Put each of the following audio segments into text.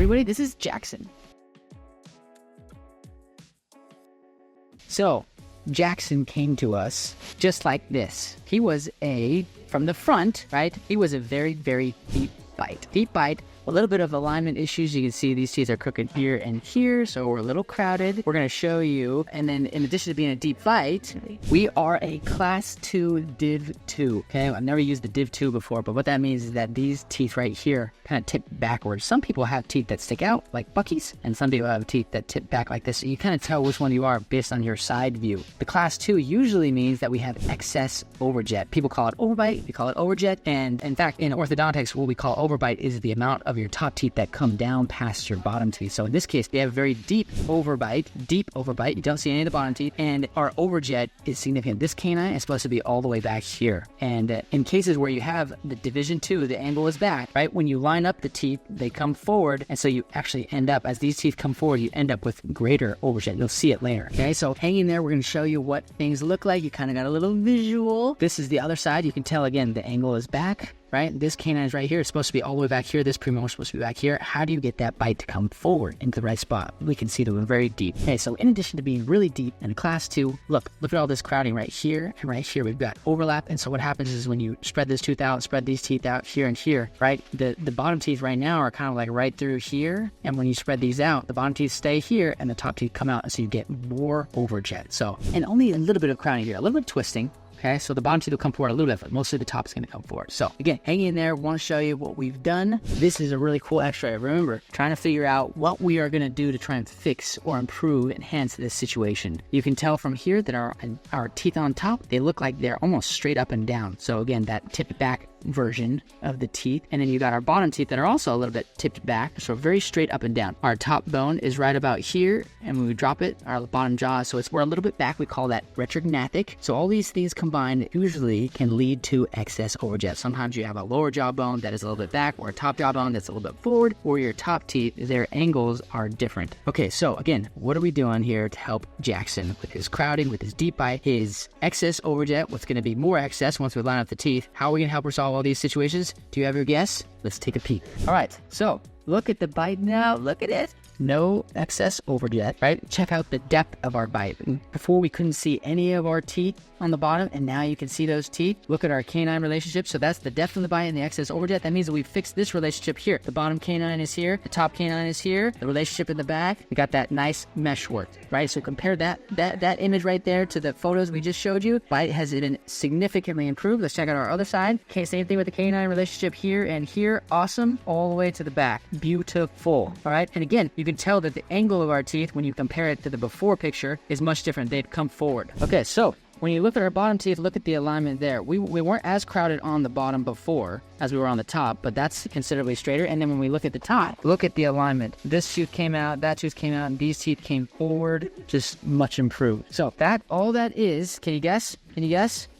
everybody, this is Jackson. So, Jackson came to us just like this. He was from the front, right? He was a very, very deep bite. Deep bite, a little bit of alignment issues. You can see these teeth are crooked here and here, so we're a little crowded. We're going to show you, and then in addition to being a deep bite, we are a Class 2 Div 2. Okay, I've never used the Div 2 before, but what that means is that these teeth right here kind of tip backwards. Some people have teeth that stick out like Bucky's, and some people have teeth that tip back like this. So you kind of tell which one you are based on your side view. The Class 2 usually means that we have excess overjet. People call it overbite, we call it overjet, and in fact, in orthodontics, what we call overbite is the amount of your top teeth that come down past your bottom teeth. So in this case, we have a very deep overbite. You don't see any of the bottom teeth, and our overjet is significant. This canine is supposed to be all the way back here. And in cases where you have the division 2, the angle is back, right? When you line up the teeth, they come forward, and so you actually end up, as these teeth come forward, you end up with greater overjet. You'll see it later. Okay, so hanging there, we're going to show you what things look like. You kind of got a little visual. This is the other side. You can tell again, the angle is back. Right? This canine is right here. It's supposed to be all the way back here. This premolar is supposed to be back here. How do you get that bite to come forward into the right spot? We can see that we're very deep. Okay, so in addition to being really deep in a Class 2, look at all this crowding right here and right here. We've got overlap. And so what happens is when you spread this tooth out, spread these teeth out here and here, right? The bottom teeth right now are kind of like right through here. And when you spread these out, the bottom teeth stay here and the top teeth come out. And so you get more overjet. So, and only a little bit of crowding here, a little bit of twisting. Okay, so the bottom teeth will come forward a little bit, but mostly the top is going to come forward. So again, hanging in there, want to show you what we've done. This is a really cool x-ray. Remember, trying to figure out what we are going to do to try and fix or improve, enhance this situation. You can tell from here that our teeth on top, they look like they're almost straight up and down. So again, that tipped back version of the teeth. And then you got our bottom teeth that are also a little bit tipped back, so very straight up and down. Our top bone is right about here, and when we drop it, our bottom jaw, so we're a little bit back. We call that retrognathic. So all these things combined usually can lead to excess overjet. Sometimes you have a lower jaw bone that is a little bit back, or a top jaw bone that's a little bit forward, or your top teeth, their angles are different. Okay, so again, what are we doing here to help Jackson with his crowding, with his deep bite, his excess overjet, what's going to be more excess once we line up the teeth? How are we going to help resolve all these situations? Do you have your guess? Let's take a peek. All right, so look at the bite now. Look at it. No excess overjet, right? Check out the depth of our bite. Before we couldn't see any of our teeth on the bottom, and now you can see those teeth. Look at our canine relationship. So that's the depth of the bite and the excess overjet. That means that we fixed this relationship here. The bottom canine is here. The top canine is here. The relationship in the back, we got that nice mesh work, right? So compare that image right there to the photos we just showed you. Bite has been significantly improved. Let's check out our other side. Okay, same thing with the canine relationship here and here. Awesome. All the way to the back. Beautiful. All right. And again, you can tell that the angle of our teeth, when you compare it to the before picture, is much different. They've come forward. Okay, so when you look at our bottom teeth, look at the alignment there. We weren't as crowded on the bottom before as we were on the top, but that's considerably straighter. And then when we look at the top, look at the alignment. This tooth came out, that tooth came out, and these teeth came forward, just much improved. So all that is, can you guess?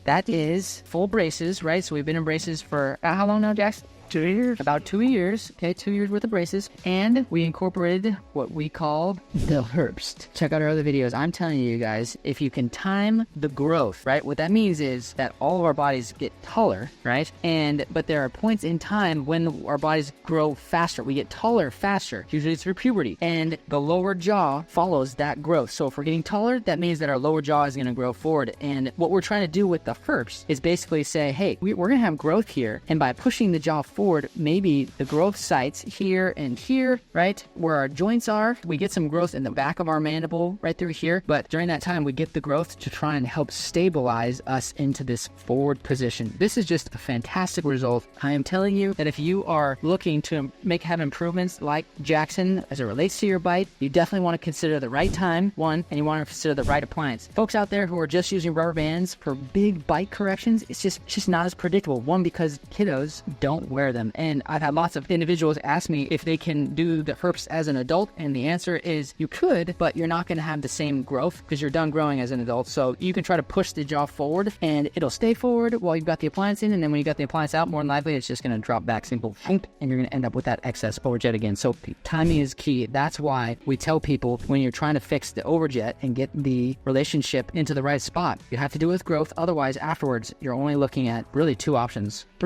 That is full braces, right? So we've been in braces for how long now, Jax? 2 years. About 2 years. Okay, 2 years worth of braces. And we incorporated what we call the Herbst. Check out our other videos. I'm telling you guys, if you can time the growth, right? What that means is that all of our bodies get taller, right? But there are points in time when our bodies grow faster. We get taller faster, usually through puberty. And the lower jaw follows that growth. So if we're getting taller, that means that our lower jaw is going to grow forward. And what we're trying to do with the Herbst is basically say, hey, we're going to have growth here. And by pushing the jaw forward, maybe the growth sites here and here, right, where our joints are, we get some growth in the back of our mandible right through here, but during that time we get the growth to try and help stabilize us into this forward position. This is just a fantastic result. I am telling you that if you are looking to have improvements like Jackson as it relates to your bite, you definitely want to consider the right time, one, and you want to consider the right appliance. Folks out there who are just using rubber bands for big bite corrections, it's just not as predictable. One, because kiddos don't wear them. And I've had lots of individuals ask me if they can do the Herbst as an adult, and the answer is you could, but you're not going to have the same growth because you're done growing as an adult. So you can try to push the jaw forward and it'll stay forward while you've got the appliance in, and then when you got the appliance out, more than likely it's just going to drop back simple, and you're going to end up with that excess overjet again. So timing is key. That's why we tell people when you're trying to fix the overjet and get the relationship into the right spot, you have to do it with growth. Otherwise, afterwards, you're only looking at really three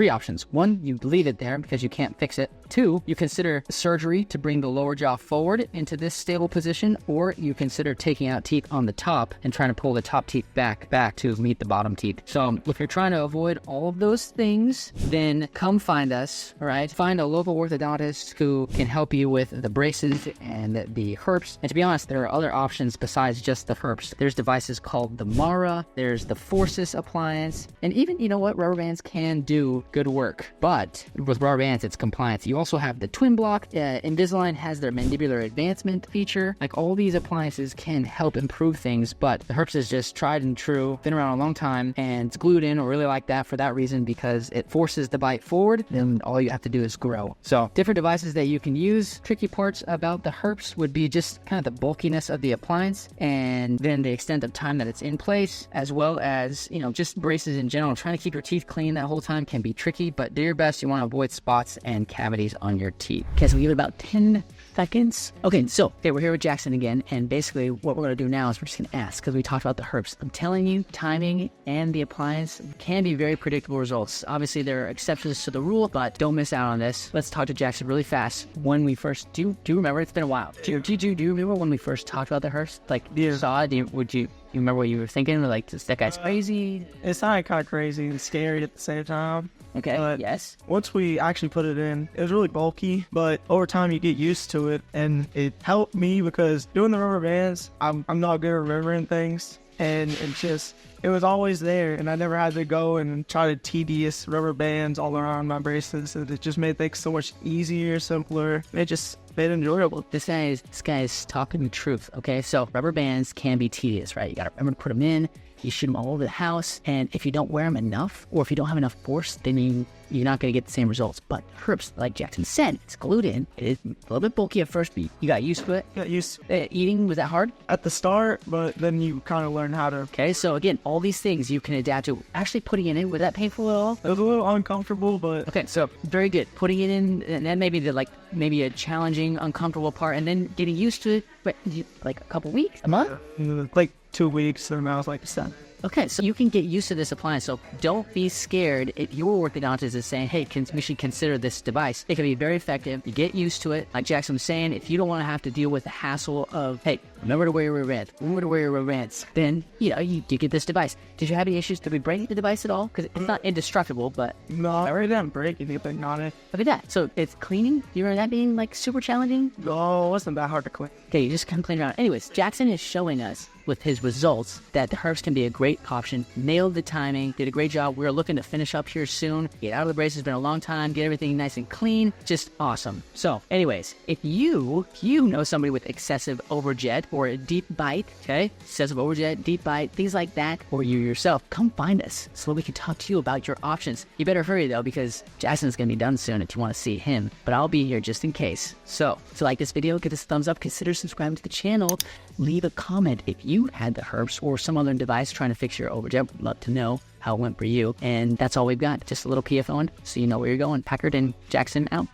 options. One, you leave it there because you can't fix it. 2, you consider surgery to bring the lower jaw forward into this stable position, or you consider taking out teeth on the top and trying to pull the top teeth back to meet the bottom teeth. So if you're trying to avoid all of those things, then come find us, all right? Find a local orthodontist who can help you with the braces and the herps. And to be honest, there are other options besides just the herps. There's devices called the Mara, there's the Forces appliance, and even, you know what, rubber bands can do good work. But with rubber bands, it's compliance. You also have the twin block. Invisalign has their mandibular advancement feature. Like, all these appliances can help improve things, but the herps is just tried and true, been around a long time, and it's glued in, or really like that for that reason, because it forces the bite forward, then all you have to do is grow. So different devices that you can use. Tricky parts about the herps would be just kind of the bulkiness of the appliance, and then the extent of time that it's in place, as well as, you know, just braces in general. Trying to keep your teeth clean that whole time can be tricky, but do your best. You want to avoid spots and cavities on your teeth. Okay, so we give it about 10 seconds. Okay, so we're here with Jackson again, and basically what we're going to do now is we're just going to ask, because we talked about the herps. I'm telling you, timing and the appliance can be very predictable results. Obviously, there are exceptions to the rule, but don't miss out on this. Let's talk to Jackson really fast. When we first, do you remember? It's been a while. Do you remember when we first talked about the herps? Like, you saw it? You remember what you were thinking? Like, that guy's crazy? It sounded kind of crazy and scary at the same time. Okay, but yes. Once we actually put it in, it was really bulky, but over time you get used to it, and it helped me because doing the rubber bands, I'm not good at remembering things, and it was always there, and I never had to go and try to tedious rubber bands all around my braces, and it just made things so much easier, simpler. It just made it enjoyable. This guy is talking the truth, okay? So rubber bands can be tedious, right? You gotta remember to put them in. You shoot them all over the house, and if you don't wear them enough, or if you don't have enough force, then you're not going to get the same results. But herps, like Jackson said, it's glued in. It is a little bit bulky at first, but you got used to it. Got used to it. Eating, was that hard? At the start, but then you kind of learn how to. Okay, so again, all these things you can adapt to. Actually putting it in, was that painful at all? It was a little uncomfortable, but... Okay, so very good. Putting it in, and then maybe a challenging, uncomfortable part, and then getting used to it, but like a couple weeks, a month? Like 2 weeks, and I was like, son. Okay, so you can get used to this appliance, so don't be scared if your orthodontist is saying, hey, we should consider this device. It can be very effective. You get used to it. Like Jackson was saying, if you don't want to have to deal with the hassle of, hey, remember to wear your rubber bands, then, you get this device. Did you have any issues? Did we break the device at all? Because it's not indestructible, but... No, I really didn't break anything on it. Look at that. So it's cleaning? Do you remember that being, like, super challenging? No, it wasn't that hard to clean. Okay, you just kind of playing around. Anyways, Jackson is showing us with his results that the herps can be a great option. Nailed the timing, did a great job. We're looking to finish up here soon. Get out of the braces, been a long time, get everything nice and clean. Just awesome. So anyways, if you know somebody with excessive overjet or a deep bite, okay? Excessive overjet, deep bite, things like that, or you yourself, come find us so that we can talk to you about your options. You better hurry though, because Jackson's gonna be done soon if you want to see him, but I'll be here just in case. So if you like this video, give us a thumbs up, consider subscribing to the channel, leave a comment if you had the herps or some other device trying to fix your overjet. Would love to know how it went for you. And that's all we've got. Just a little PF on so you know where you're going. Packard and Jackson out.